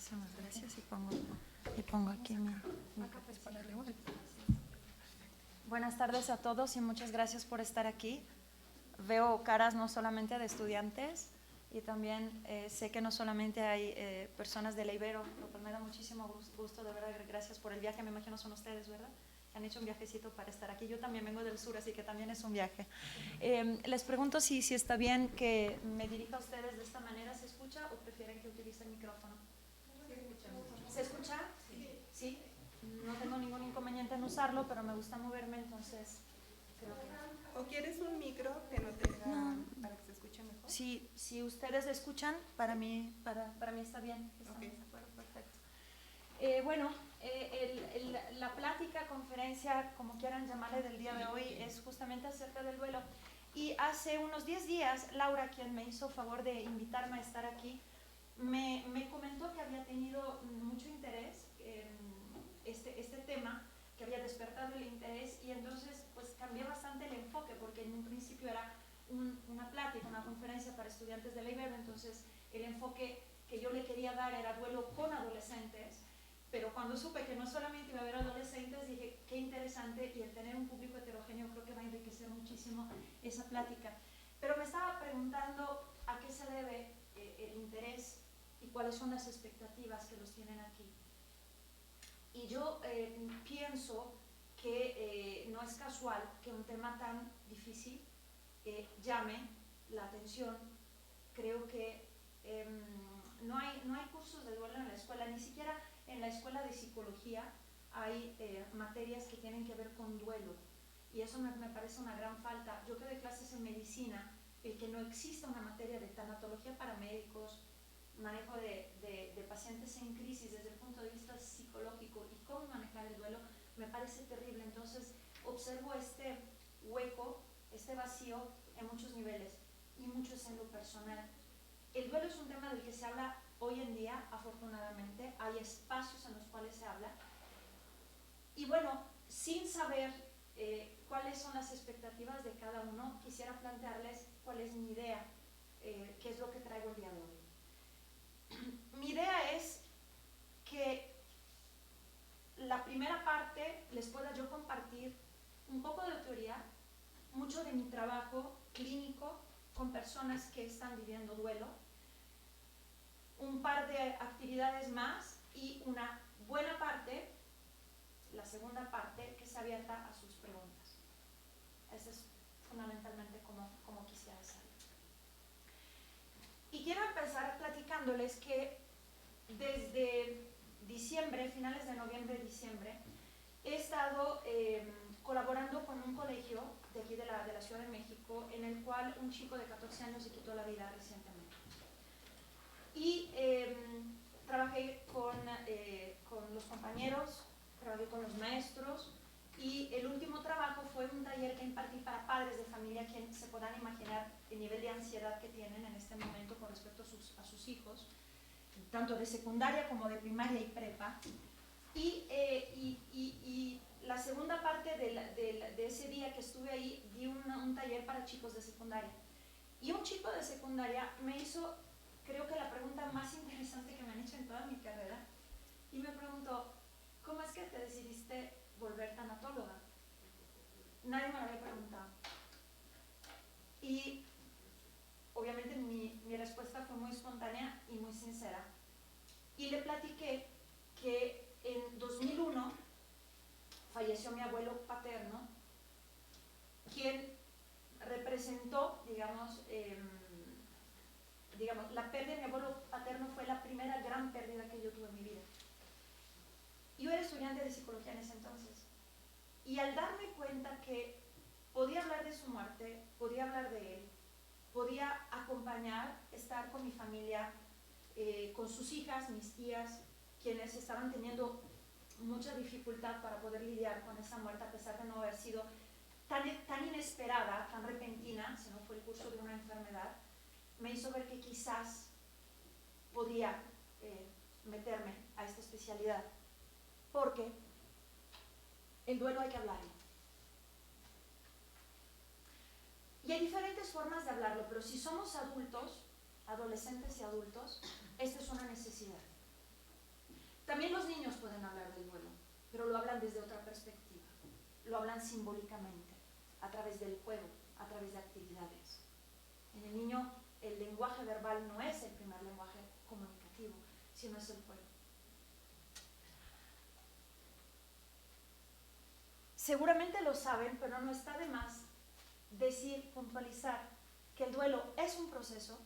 Muchísimas gracias y pongo aquí mi para igual. Buenas tardes a todos y muchas gracias por estar aquí. Veo caras no solamente de estudiantes y también sé que no solamente hay personas de la Ibero, lo cual me da muchísimo gusto, de verdad, gracias por el viaje, me imagino son ustedes, ¿verdad? Que han hecho un viajecito para estar aquí. Yo también vengo del sur, así que también es un viaje. Les pregunto si está bien que me dirija a ustedes de esta manera, ¿se escucha o prefieren que utilice el micrófono? ¿Se escucha? ¿Sí? No tengo ningún inconveniente en usarlo, pero me gusta moverme, entonces creo que... ¿O quieres un micro que no tenga para que se escuche mejor? Si ustedes escuchan, para mí está bien. Estamos Okay. de acuerdo, perfecto. Bueno, la plática, conferencia, como quieran llamarle, del día de hoy es justamente acerca del duelo. Y hace unos 10 días, Laura, quien me hizo favor de invitarme a estar aquí, me comentó que había tenido mucho interés en este tema, que había despertado el interés, y entonces pues cambié bastante el enfoque, porque en un principio era una plática, una conferencia para estudiantes de la Ibero, entonces el enfoque que yo le quería dar era duelo con adolescentes, pero cuando supe que no solamente iba a haber adolescentes, dije, qué interesante, y el tener un público heterogéneo creo que va a enriquecer muchísimo esa plática. Pero me estaba preguntando a qué se debe el interés y cuáles son las expectativas que los tienen aquí. Y yo pienso que no es casual que un tema tan difícil llame la atención. Creo que no hay cursos de duelo en la escuela, ni siquiera en la escuela de psicología hay materias que tienen que ver con duelo, y eso me parece una gran falta. Yo que doy clases en medicina, el que no exista una materia de tanatología para médicos, manejo de pacientes en crisis desde el punto de vista psicológico y cómo manejar el duelo, me parece terrible. Entonces observo este hueco, este vacío en muchos niveles, y muchos en lo personal. El duelo es un tema del que se habla hoy en día, afortunadamente, hay espacios en los cuales se habla, y bueno, sin saber cuáles son las expectativas de cada uno, quisiera plantearles cuál es mi idea, qué es lo que traigo el día de hoy. Mi idea es que la primera parte les pueda yo compartir un poco de teoría, mucho de mi trabajo clínico con personas que están viviendo duelo, un par de actividades más y una buena parte, la segunda parte, que se abierta a sus preguntas. Eso es fundamentalmente como quisiera hacerlo. Y quiero empezar platicándoles que desde diciembre, finales de noviembre, diciembre, he estado colaborando con un colegio de aquí de la Ciudad de México, en el cual un chico de 14 años se quitó la vida recientemente. Y trabajé con los compañeros, trabajé con los maestros, y el último trabajo fue un taller que impartí para padres de familia, que se podrán imaginar el nivel de ansiedad que tienen en este momento con respecto a sus hijos, tanto de secundaria como de primaria y prepa. Y la segunda parte de ese día que estuve ahí, di un taller para chicos de secundaria. Y un chico de secundaria me hizo, creo que la pregunta más interesante que me han hecho en toda mi carrera, y me preguntó, ¿cómo es que te decidiste volver tanatóloga? Nadie me lo había preguntado. Y obviamente mi respuesta fue muy espontánea y muy sincera. Y le platiqué que en 2001 falleció mi abuelo paterno, quien representó, digamos, la pérdida de mi abuelo paterno fue la primera gran pérdida que yo tuve en mi vida. Yo era estudiante de psicología en ese entonces, y al darme cuenta que podía hablar de su muerte, podía hablar de él, podía acompañar, estar con mi familia, con sus hijas, mis tías, quienes estaban teniendo mucha dificultad para poder lidiar con esa muerte, a pesar de no haber sido tan inesperada, tan repentina, sino fue el curso de una enfermedad, me hizo ver que quizás podía meterme a esta especialidad, porque el duelo hay que hablarlo. Y hay diferentes formas de hablarlo, pero si somos adultos, adolescentes y adultos, esta es una necesidad. pero lo hablan desde otra perspectiva, lo hablan simbólicamente, a través del juego, a través de actividades. En el niño el lenguaje verbal no es el primer lenguaje comunicativo, sino es el juego. Seguramente lo saben, pero no está de más decir, puntualizar, que el duelo es un proceso,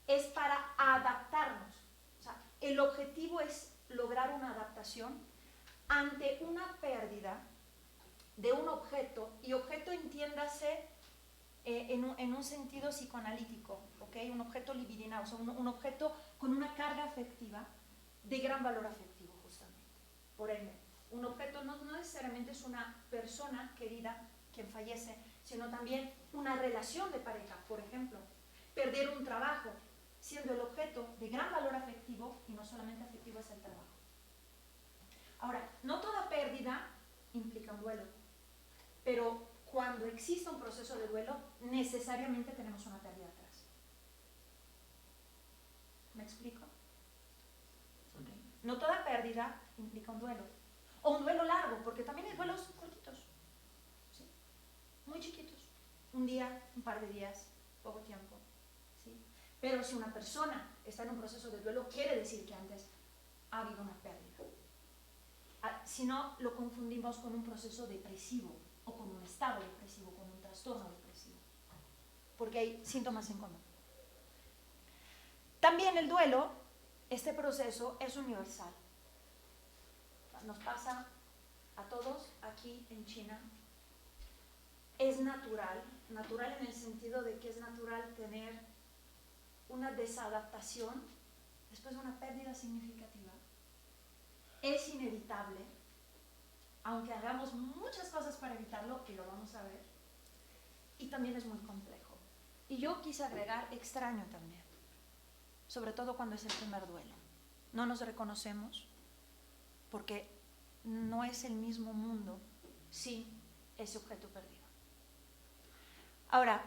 es para adaptarnos. O sea, el objetivo es lograr una adaptación ante una pérdida de un objeto, y objeto entiéndase en un sentido psicoanalítico, ¿okay? Un objeto libidinal, o sea, un objeto con una carga afectiva de gran valor afectivo, justamente. Por ende, un objeto no necesariamente es una persona querida quien fallece, sino también una relación de pareja, por ejemplo. Perder un trabajo, siendo el objeto de gran valor afectivo, y no solamente afectivo es el trabajo. Ahora, no toda pérdida implica un duelo, pero cuando existe un proceso de duelo, necesariamente tenemos una pérdida atrás. ¿Me explico? Okay. No toda pérdida implica un duelo. O un duelo largo, porque también hay duelos cortitos, ¿sí? Muy chiquitos. Un día, un par de días, poco tiempo, ¿sí? Pero si una persona está en un proceso de duelo, quiere decir que antes ha habido una pérdida. Si no, lo confundimos con un proceso depresivo, o con un estado depresivo, con un trastorno depresivo, porque hay síntomas en común. También el duelo, este proceso es universal. Nos pasa a todos aquí en China. Es natural, natural en el sentido de que es natural tener una desadaptación después de una pérdida significativa. Es inevitable, aunque hagamos muchas cosas para evitarlo, y lo vamos a ver, y también es muy complejo. Y yo quise agregar extraño también, sobre todo cuando es el primer duelo. No nos reconocemos porque no es el mismo mundo sin ese objeto perdido. Ahora,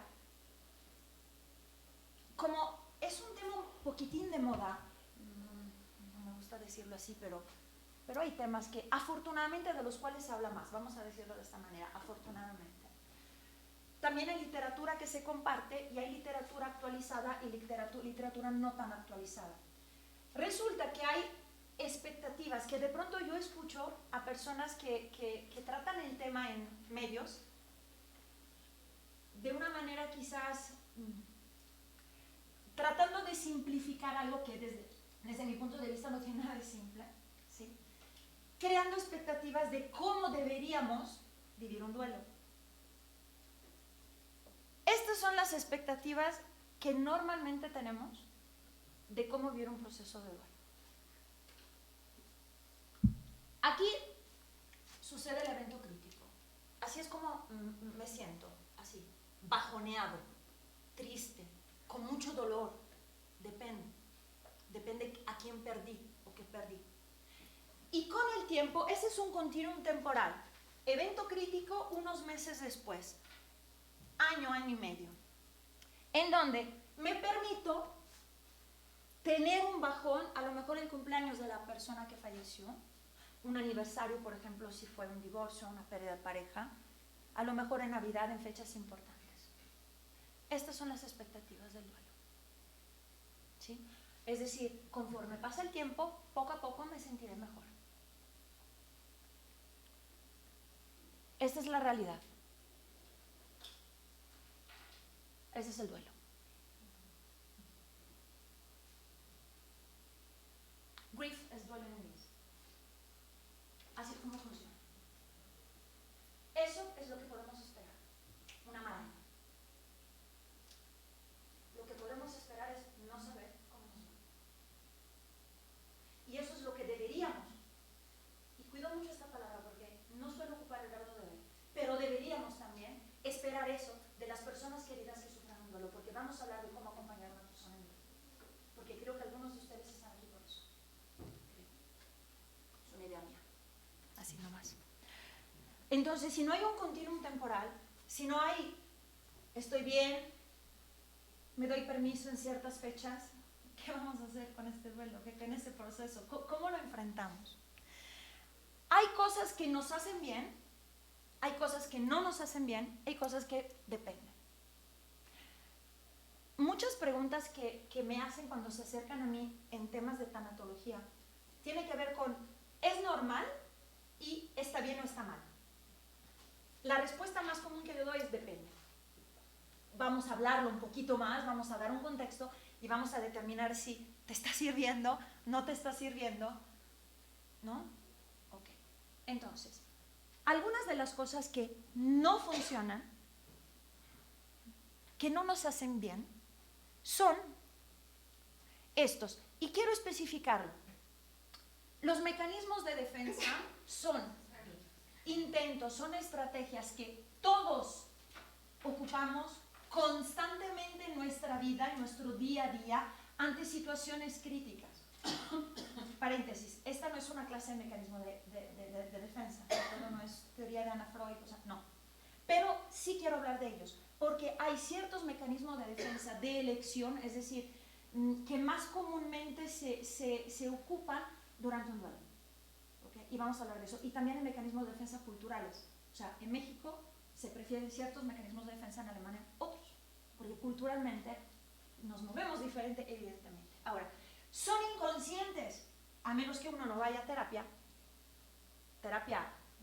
como es un tema un poquitín de moda, no me gusta decirlo así, pero hay temas que afortunadamente de los cuales se habla más, vamos a decirlo de esta manera, afortunadamente. También hay literatura que se comparte, y hay literatura actualizada y literatura no tan actualizada. Resulta que hay expectativas que de pronto yo escucho a personas que tratan el tema en medios de una manera quizás tratando de simplificar algo que desde mi punto de vista no tiene nada de simple, ¿sí? Creando expectativas de cómo deberíamos vivir un duelo. Estas son las expectativas que normalmente tenemos de cómo vivir un proceso de duelo. Aquí sucede el evento crítico. Así es como me siento, así, bajoneado, triste, con mucho dolor. Depende a quién perdí o qué perdí. Y con el tiempo, ese es un continuum temporal. Evento crítico unos meses después, año y medio, en donde me permito tener un bajón, a lo mejor el cumpleaños de la persona que falleció, un aniversario, por ejemplo, si fue un divorcio, una pérdida de pareja, a lo mejor en Navidad, en fechas importantes. Estas son las expectativas del duelo, ¿sí? Es decir, conforme pasa el tiempo, poco a poco me sentiré mejor. Esta es la realidad. Ese es el duelo. Grief es duelo en inglés. Así es como funciona. Eso es lo que podemos esperar. Una maraña. Lo que podemos esperar es no saber cómo nos va. Y eso es lo que deberíamos, y cuido mucho esta palabra porque no suelo ocupar el verbo deber, pero deberíamos también esperar eso de las personas queridas que sufran un duelo, porque vamos a hablar de cómo acompañar a una persona en duelo. Porque creo que algunos de ustedes están aquí por eso. Creo. Es una idea mía. Así nomás. Entonces, si no hay un continuum temporal, si no hay, estoy bien, me doy permiso en ciertas fechas, ¿qué vamos a hacer con este duelo? ¿Qué en este proceso? ¿Cómo lo enfrentamos? que nos hacen bien, hay cosas que no nos hacen bien, hay cosas que dependen. Muchas preguntas que me hacen cuando se acercan a mí en temas de tanatología tienen que ver con, ¿es normal? Y ¿está bien o está mal? La respuesta más común que yo doy es depende. Vamos a hablarlo un poquito más, vamos a dar un contexto y vamos a determinar si te está sirviendo, no te está sirviendo, ¿no? Ok. Entonces, algunas de las cosas que no funcionan, que no nos hacen bien, son estos. Y quiero especificarlo. Los mecanismos de defensa son intentos, son estrategias que todos ocupamos constantemente en nuestra vida, en nuestro día a día, ante situaciones críticas. Paréntesis, esta no es una clase de mecanismo de defensa, esto no es teoría de Ana Freud, o sea, no. Pero sí quiero hablar de ellos, porque hay ciertos mecanismos de defensa de elección, es decir, que más comúnmente se ocupan durante un duelo. ¿Okay? Y vamos a hablar de eso. Y también hay mecanismos de defensa culturales. O sea, en México se prefieren ciertos mecanismos de defensa, en Alemania otros, porque culturalmente nos movemos diferente, evidentemente. Ahora, son inconscientes, a menos que uno no vaya a terapia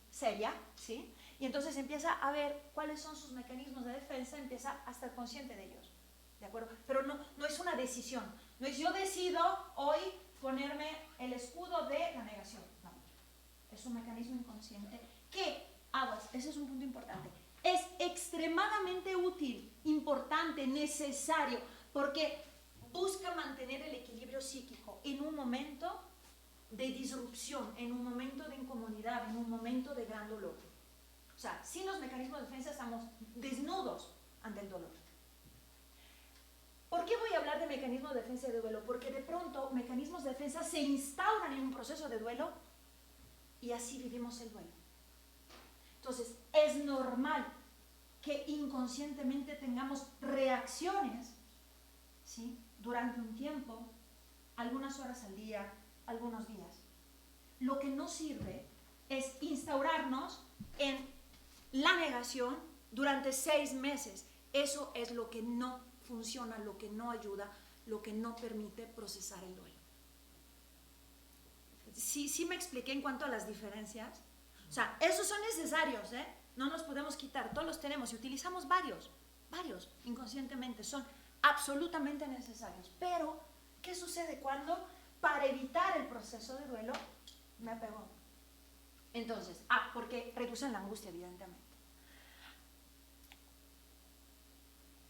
seria, ¿sí? Y entonces empieza a ver cuáles son sus mecanismos de defensa, empieza a estar consciente de ellos, ¿de acuerdo? Pero no es una decisión, no es yo decido hoy ponerme el escudo de la negación, no. Es un mecanismo inconsciente que, aguas, ese es un punto importante, es extremadamente útil, importante, necesario, porque busca mantener el equilibrio psíquico en un momento de disrupción, en un momento de incomodidad, en un momento de gran dolor. O sea, sin los mecanismos de defensa estamos desnudos ante el dolor. ¿Por qué voy a hablar de mecanismos de defensa y de duelo? Porque de pronto mecanismos de defensa se instauran en un proceso de duelo y así vivimos el duelo. Entonces, es normal que inconscientemente tengamos reacciones, ¿sí?, durante un tiempo, algunas horas al día, algunos días. Lo que no sirve es instaurarnos en la negación durante 6 meses. Eso es lo que no funciona, lo que no ayuda, lo que no permite procesar el duelo. ¿Sí me expliqué en cuanto a las diferencias? O sea, esos son necesarios, ¿eh? No nos podemos quitar, todos los tenemos y utilizamos varios inconscientemente, son absolutamente necesarios. Pero, ¿qué sucede cuando, para evitar el proceso de duelo, me apego? Entonces, porque reducen la angustia, evidentemente.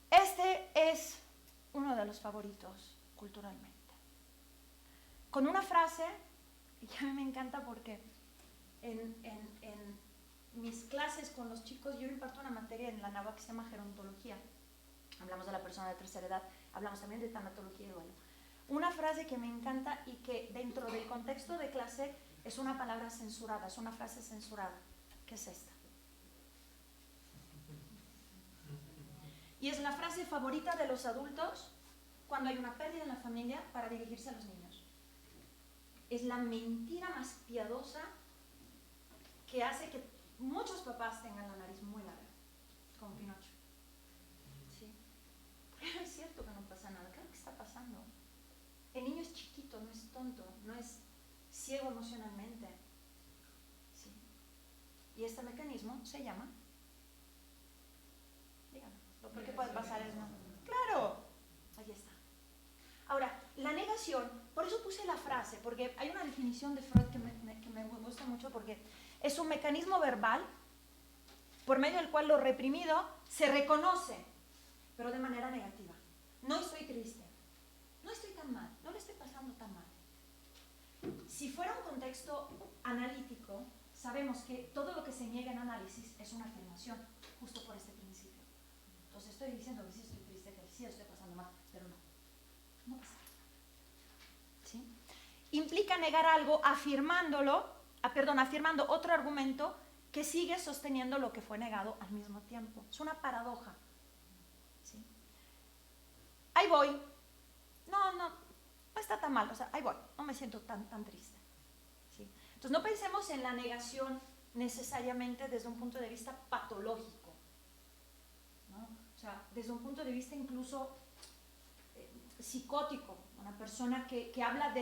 Este es uno de los favoritos culturalmente. Con una frase, y a mí me encanta porque en mis clases con los chicos, yo imparto una materia en la NAVA que se llama gerontología. Hablamos de la persona de tercera edad, hablamos también de tanatología y duelo. Una frase que me encanta y que dentro del contexto de clase es una palabra censurada, es una frase censurada, que es esta. Y es la frase favorita de los adultos cuando hay una pérdida en la familia para dirigirse a los niños. Es la mentira más piadosa que hace que muchos papás tengan la nariz muy larga, como Pinocho. ¿Sí? Porque no es cierto que no pasa nada, claro que está pasando. El niño es chiquito, no es tonto, no es ciego emocionalmente. ¿Sí? Y este mecanismo se llama, díganme, ¿por qué puede pasar eso? ¡Claro! Ahí está. Ahora, la negación, por eso puse la frase, porque hay una definición de Freud que me gusta mucho, porque es un mecanismo verbal por medio del cual lo reprimido se reconoce, pero de manera negativa. No estoy triste, no estoy tan mal, no le estoy pasando tan mal. Si fuera un contexto analítico, sabemos que todo lo que se niega en análisis es una afirmación, justo por este principio. Entonces estoy diciendo que sí estoy triste, que sí estoy pasando mal, pero no pasa nada. ¿Sí? Implica negar algo afirmando otro argumento que sigue sosteniendo lo que fue negado al mismo tiempo. Es una paradoja. ¿Sí? Ahí voy. No está tan mal, o sea, ahí voy, no me siento tan triste. ¿Sí? Entonces no pensemos en la negación necesariamente desde un punto de vista patológico, ¿no? O sea, desde un punto de vista incluso psicótico, una persona que habla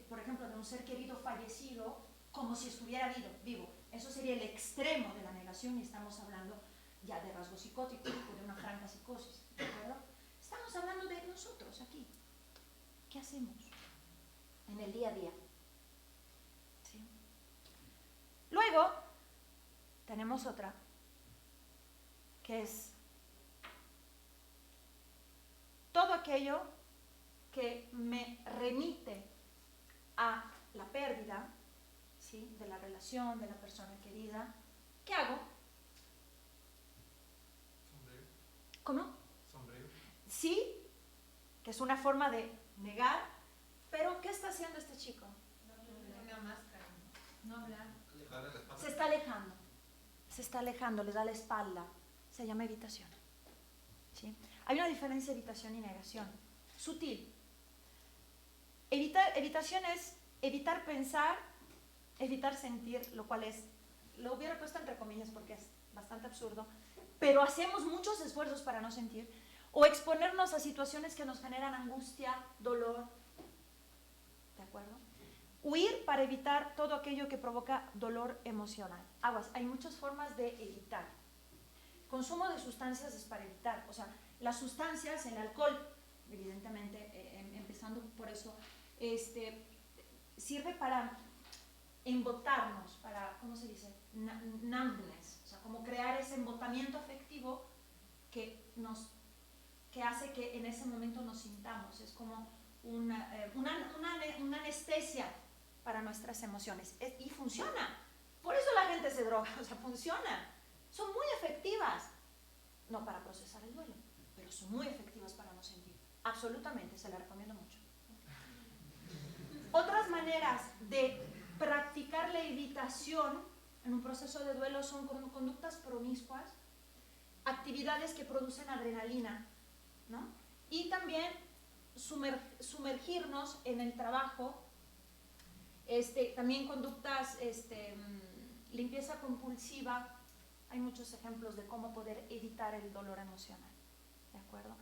por ejemplo, de un ser querido fallecido como si estuviera vivo. Eso sería el extremo de la negación y estamos hablando ya de rasgo psicótico o de una franca psicosis, ¿de acuerdo? Estamos hablando de nosotros aquí. ¿Qué hacemos en el día a día? ¿Sí? Luego, tenemos otra, que es todo aquello que me remite a la pérdida, ¿sí?, de la relación, de la persona querida. ¿Qué hago? Sombrero. ¿Cómo? Sombrero. Sí, que es una forma de negar, pero ¿qué está haciendo este chico? Una máscara. No hablar. Darle la espalda. Se está alejando, le da la espalda. Se llama evitación. ¿Sí? Hay una diferencia de evitación y negación, sutil. Evitación es evitar pensar, evitar sentir, lo cual lo hubiera puesto entre comillas porque es bastante absurdo, pero hacemos muchos esfuerzos para no sentir, o exponernos a situaciones que nos generan angustia, dolor, ¿de acuerdo? Huir para evitar todo aquello que provoca dolor emocional. Aguas, hay muchas formas de evitar. Consumo de sustancias es para evitar, o sea, las sustancias, el alcohol, evidentemente, empezando por eso, sirve para embotarnos, para, ¿cómo se dice? Numbness, o sea, como crear ese embotamiento afectivo que hace que en ese momento nos sintamos. Es como una anestesia para nuestras emociones. Y funciona. Por eso la gente se droga, o sea, funciona. Son muy efectivas. No para procesar el duelo, pero son muy efectivas para no sentir. Absolutamente, se la recomiendo mucho. Otras maneras de practicar la evitación en un proceso de duelo son conductas promiscuas, actividades que producen adrenalina, ¿no? Y también sumergirnos en el trabajo, también conductas, limpieza compulsiva. Hay muchos ejemplos de cómo poder evitar el dolor emocional, ¿de acuerdo?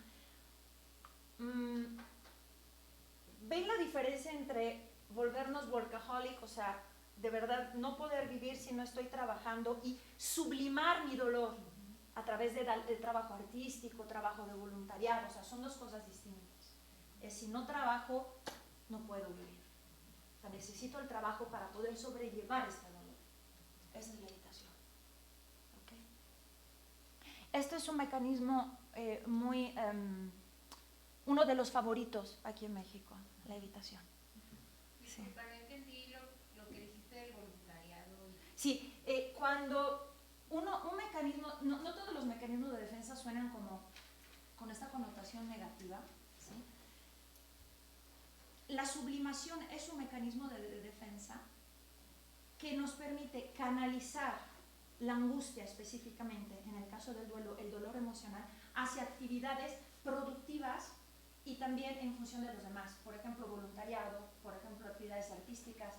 ¿Ven la diferencia entre volvernos workaholic, o sea, de verdad no poder vivir si no estoy trabajando, y sublimar mi dolor a través de trabajo artístico, trabajo de voluntariado? O sea, son dos cosas distintas. Si no trabajo, no puedo vivir. O sea, necesito el trabajo para poder sobrellevar este dolor. Esa es la evitación. ¿Okay? Este es un mecanismo uno de los favoritos aquí en México, la evitación. Sí. Disculpa, no entendí lo que dijiste del voluntariado. Sí, cuando un mecanismo, no todos los mecanismos de defensa suenan con esta connotación negativa, ¿sí? La sublimación es un mecanismo de defensa que nos permite canalizar la angustia, específicamente en el caso del duelo, el dolor emocional, hacia actividades productivas y también en función de los demás. Por ejemplo, voluntariado, por ejemplo, actividades artísticas.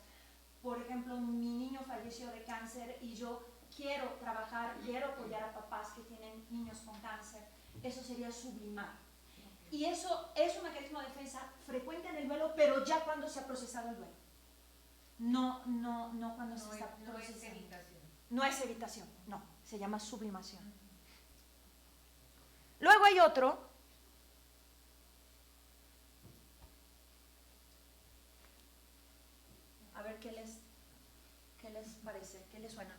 Por ejemplo, mi niño falleció de cáncer y yo quiero trabajar, quiero apoyar a papás que tienen niños con cáncer. Eso sería sublimar. Y eso es un mecanismo de defensa frecuente en el duelo, pero ya cuando se ha procesado el duelo. No cuando se está procesando. No es evitación. No es evitación, no. Se llama sublimación. Luego hay otro. A ver qué les parece, qué les suena.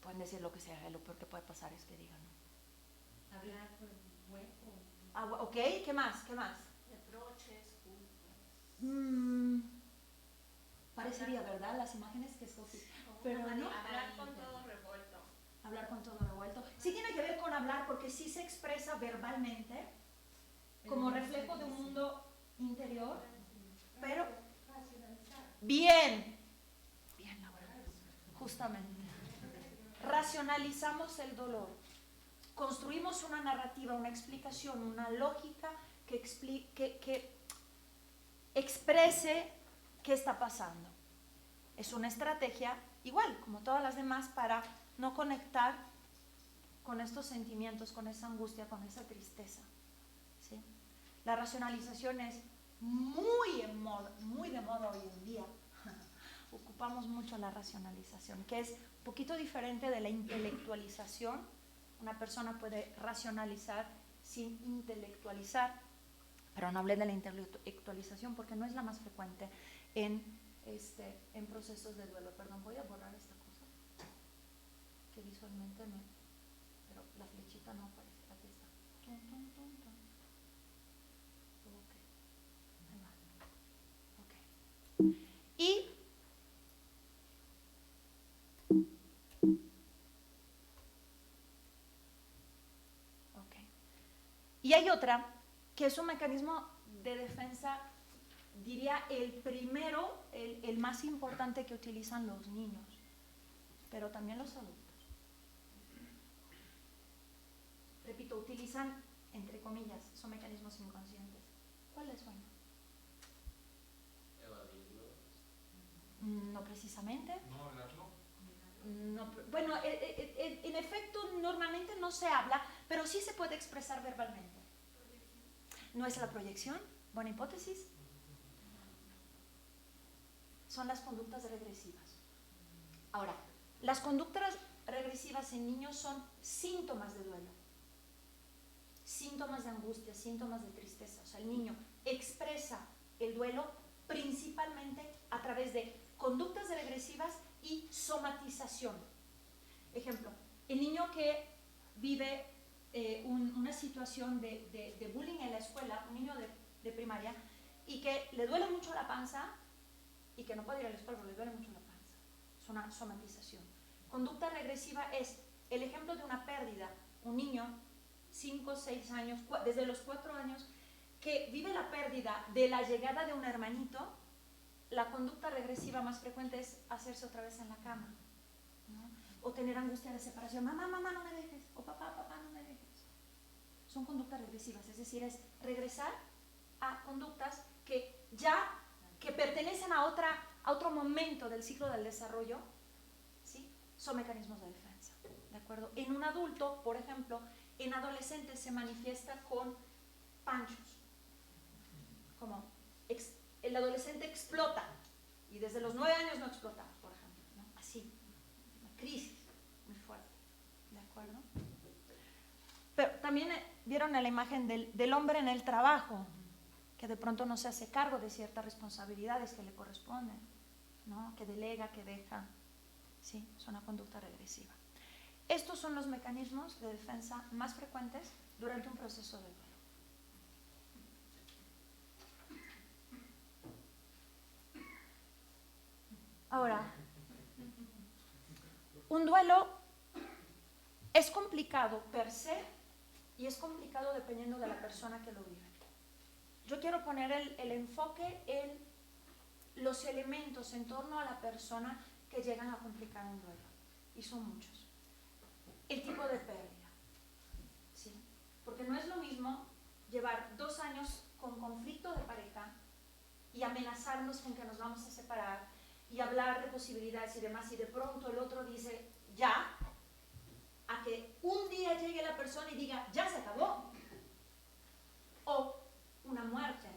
Pueden decir lo que sea, lo peor que puede pasar es que digan, ¿no? Hablar por hueco. Ok, ¿qué más? Reproches, culpas. Parecería, ¿verdad? Las imágenes que escogí. Pero no. Hablar con todo revuelto. Hablar con todo revuelto. Sí tiene que ver con hablar porque sí se expresa verbalmente como reflejo de un mundo interior, pero bien, Laura, justamente. Racionalizamos el dolor, construimos una narrativa, una explicación, una lógica que exprese ¿qué está pasando? Es una estrategia igual, como todas las demás, para no conectar con estos sentimientos, con esa angustia, con esa tristeza, ¿sí? La racionalización es muy de moda hoy en día. Ocupamos mucho la racionalización, que es un poquito diferente de la intelectualización. Una persona puede racionalizar sin intelectualizar, pero no hablé de la intelectualización porque no es la más frecuente en procesos de duelo. Perdón, voy a borrar esta cosa que visualmente me... pero la flechita no aparece. Aquí está. Tum, tum, tum, tum. Ok, ahí va. Ok. Y y hay otra que es un mecanismo de defensa, diría el primero, el más importante que utilizan los niños, pero también los adultos. Repito, utilizan, entre comillas, son mecanismos inconscientes. ¿Cuál les suena? Evadirlo. No precisamente. No hablarlo. No, bueno, en efecto, normalmente no se habla, pero sí se puede expresar verbalmente. ¿No es la proyección? Buena hipótesis. Son las conductas regresivas. Ahora, las conductas regresivas en niños son síntomas de duelo, síntomas de angustia, síntomas de tristeza. O sea, el niño expresa el duelo principalmente a través de conductas regresivas y somatización. Ejemplo, el niño que vive una situación de bullying en la escuela, un niño de primaria, y que le duele mucho la panza y que no puede ir a la escuela porque le duele mucho la panza. Es una somatización. Conducta regresiva es el ejemplo de una pérdida. Un niño, 5, 6 años, desde los 4 años, que vive la pérdida de la llegada de un hermanito. La conducta regresiva más frecuente es hacerse otra vez en la cama, ¿no? O tener angustia de separación. Mamá, mamá, no me dejes. O papá, papá, no me dejes. Son conductas regresivas, es decir, es regresar a conductas que pertenecen a otro momento del ciclo del desarrollo, ¿sí? Son mecanismos de defensa, ¿de acuerdo? En un adulto, por ejemplo, en adolescentes se manifiesta con panchos, como el adolescente explota y desde los 9 años no explota, por ejemplo, ¿no? Así, una crisis muy fuerte, ¿de acuerdo? Pero también vieron la imagen del hombre en el trabajo, que de pronto no se hace cargo de ciertas responsabilidades que le corresponden, ¿no? Que delega, que deja, ¿sí? Es una conducta regresiva. Estos son los mecanismos de defensa más frecuentes durante un proceso de duelo. Ahora, un duelo es complicado per se y es complicado dependiendo de la persona que lo vive. Yo quiero poner el enfoque en los elementos en torno a la persona que llegan a complicar un duelo, y son muchos. El tipo de pérdida, ¿sí? Porque no es lo mismo llevar 2 años con conflicto de pareja y amenazarnos con que nos vamos a separar y hablar de posibilidades y demás, y de pronto el otro dice ya, a que un día llegue la persona y diga ya se acabó. O una muerte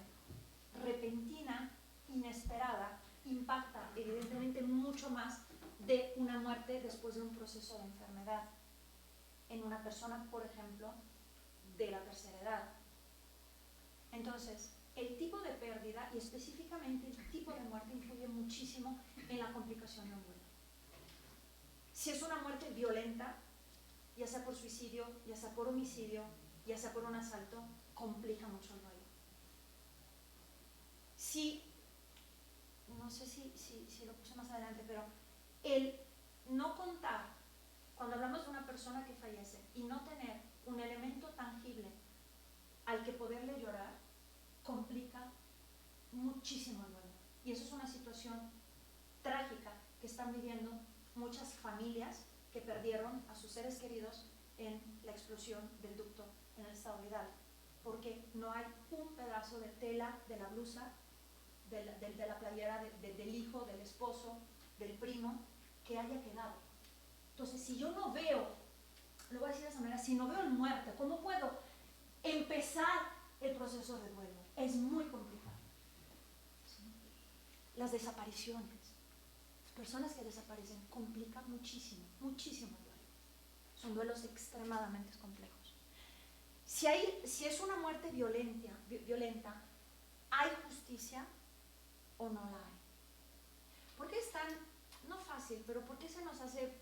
repentina, inesperada, impacta evidentemente mucho más de una muerte después de un proceso de enfermedad en una persona, por ejemplo, de la tercera edad. Entonces, el tipo de pérdida y específicamente el tipo de muerte influye muchísimo en la complicación de un duelo. Si es una muerte violenta, ya sea por suicidio, ya sea por homicidio, ya sea por un asalto, complica mucho el duelo. Si, no sé si lo puse más adelante, pero el no contar, cuando hablamos de una persona que fallece, y no tener un elemento tangible al que poderle llorar, complica muchísimo el duelo. Y eso es una situación trágica que están viviendo muchas familias que perdieron a sus seres queridos en la explosión del ducto en el estado de Hidalgo, porque no hay un pedazo de tela de la blusa de la playera del hijo, del esposo, del primo, que haya quedado. Entonces, si yo no veo, lo voy a decir de esa manera, si no veo el muerto, ¿cómo puedo empezar el proceso de duelo? Es muy complicado. ¿Sí? Las desapariciones, las personas que desaparecen, complican muchísimo, muchísimo el duelo. Son duelos extremadamente complejos. Si es una muerte violenta, ¿hay justicia o no la hay? ¿Por qué es tan, no fácil, pero por qué se nos hace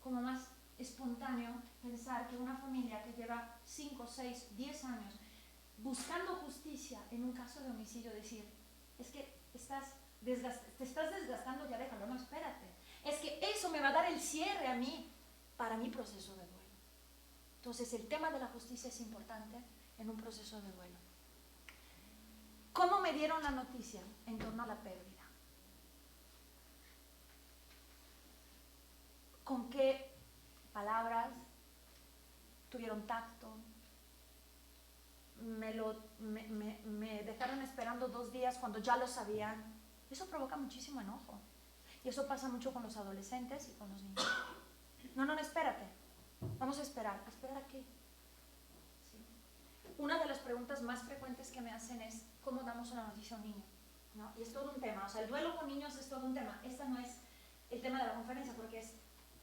como más espontáneo pensar que una familia que lleva 5, 6, 10 años buscando justicia en un caso de homicidio, decir, es que te estás desgastando, ya déjalo, no, espérate. Es que eso me va a dar el cierre a mí, para mi proceso de duelo. Entonces, el tema de la justicia es importante en un proceso de duelo. ¿Cómo me dieron la noticia en torno a la pérdida? ¿Con qué palabras? ¿Tuvieron tacto? Me dejaron esperando 2 días cuando ya lo sabían. Eso provoca muchísimo enojo. Y eso pasa mucho con los adolescentes y con los niños. No, espérate. Vamos a esperar. ¿A esperar a qué? ¿Sí? Una de las preguntas más frecuentes que me hacen es ¿cómo damos una noticia a un niño? ¿No? Y es todo un tema. O sea, el duelo con niños es todo un tema. Este no es el tema de la conferencia porque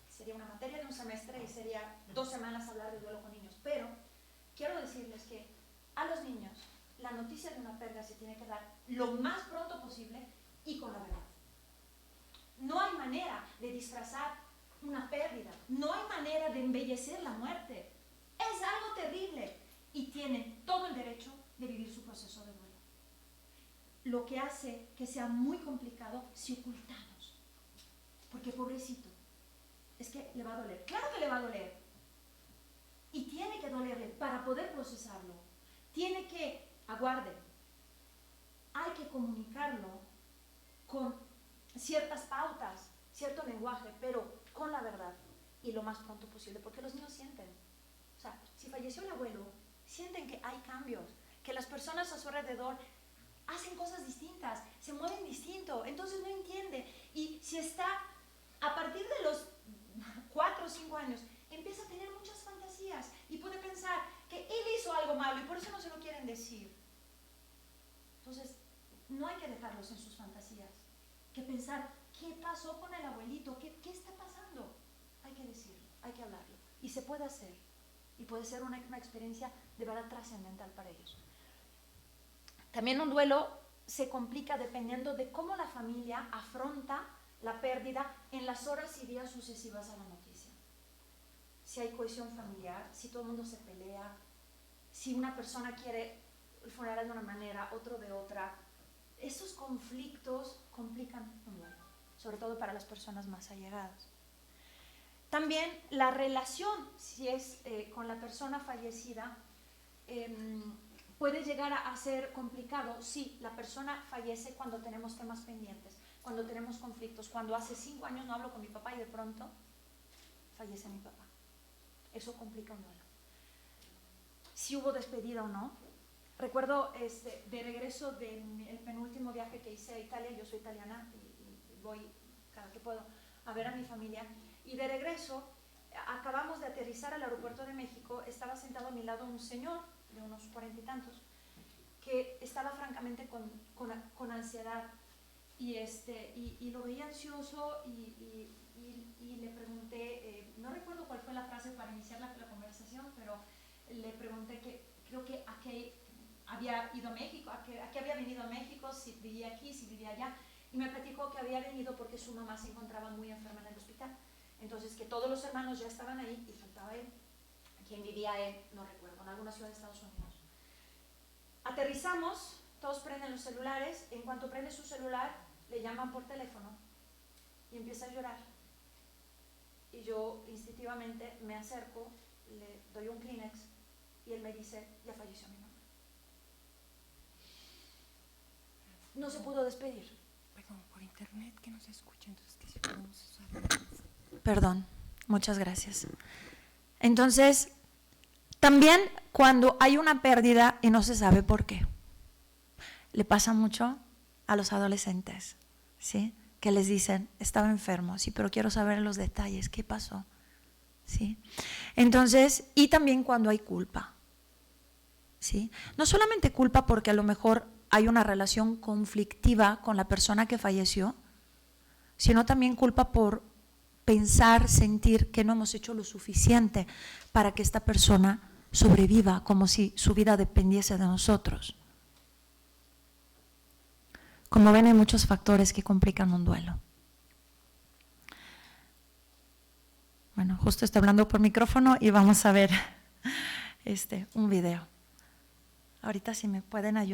sería una materia de un semestre y sería 2 semanas hablar de duelo con niños. Pero quiero decirles que a los niños la noticia de una pérdida se tiene que dar lo más pronto posible y con la verdad. No hay manera de disfrazar una pérdida, no hay manera de embellecer la muerte. Es algo terrible y tienen todo el derecho de vivir su proceso de duelo. Lo que hace que sea muy complicado si ocultamos, porque pobrecito, es que le va a doler, claro que le va a doler y tiene que dolerle para poder procesarlo. Tiene que, aguarde, hay que comunicarlo con ciertas pautas, cierto lenguaje, pero con la verdad y lo más pronto posible, porque los niños sienten. O sea, si falleció el abuelo, sienten que hay cambios, que las personas a su alrededor hacen cosas distintas, se mueven distinto, entonces no entiende. Y si está a partir de los 4 o 5 años, empieza a tener muchas fantasías y puede pensar que él hizo algo malo y por eso no se lo quieren decir. Entonces, no hay que dejarlos en sus fantasías, que pensar, ¿qué pasó con el abuelito? ¿Qué está pasando? Hay que decirlo, hay que hablarlo. Y se puede hacer. Y puede ser una experiencia de verdad trascendental para ellos. También un duelo se complica dependiendo de cómo la familia afronta la pérdida en las horas y días sucesivas a la noticia. Si hay cohesión familiar, si todo el mundo se pelea, si una persona quiere el funeral de una manera, otro de otra. Esos conflictos complican un duelo, sobre todo para las personas más allegadas. También la relación, si es con la persona fallecida, puede llegar a ser complicado si la persona fallece cuando tenemos temas pendientes, cuando tenemos conflictos, cuando hace 5 años no hablo con mi papá y de pronto fallece mi papá. Eso complica un duelo. Si hubo despedida o no. Recuerdo de regreso del penúltimo viaje que hice a Italia, yo soy italiana y voy cada que puedo a ver a mi familia, y de regreso acabamos de aterrizar al aeropuerto de México, estaba sentado a mi lado un señor de unos 40 y tantos que estaba francamente con ansiedad y lo veía ansioso y le pregunté, no recuerdo cuál fue la frase para iniciar la conversación, pero le pregunté que creo que a qué había ido a México, a qué había venido a México, si vivía aquí, si vivía allá, y me platicó que había venido porque su mamá se encontraba muy enferma en el hospital, entonces que todos los hermanos ya estaban ahí y faltaba él. ¿Quién vivía él? No recuerdo, en alguna ciudad de Estados Unidos. Aterrizamos, todos prenden los celulares, en cuanto prende su celular le llaman por teléfono y empieza a llorar, y yo instintivamente me acerco, le doy un Kleenex y él me dice, ya falleció mi mamá. No se pudo despedir. Perdón, por internet que no se escucha, entonces que si podemos usar. Perdón, muchas gracias. Entonces, también cuando hay una pérdida y no se sabe por qué, le pasa mucho a los adolescentes, ¿sí? Que les dicen, estaba enfermo, sí, pero quiero saber los detalles, ¿qué pasó? ¿Sí? Entonces, y también cuando hay culpa, ¿sí? No solamente culpa porque a lo mejor hay una relación conflictiva con la persona que falleció, sino también culpa por pensar, sentir que no hemos hecho lo suficiente para que esta persona sobreviva, como si su vida dependiese de nosotros. Como ven, hay muchos factores que complican un duelo. Bueno, justo estoy hablando por micrófono y vamos a ver un video. Ahorita si me pueden ayudar.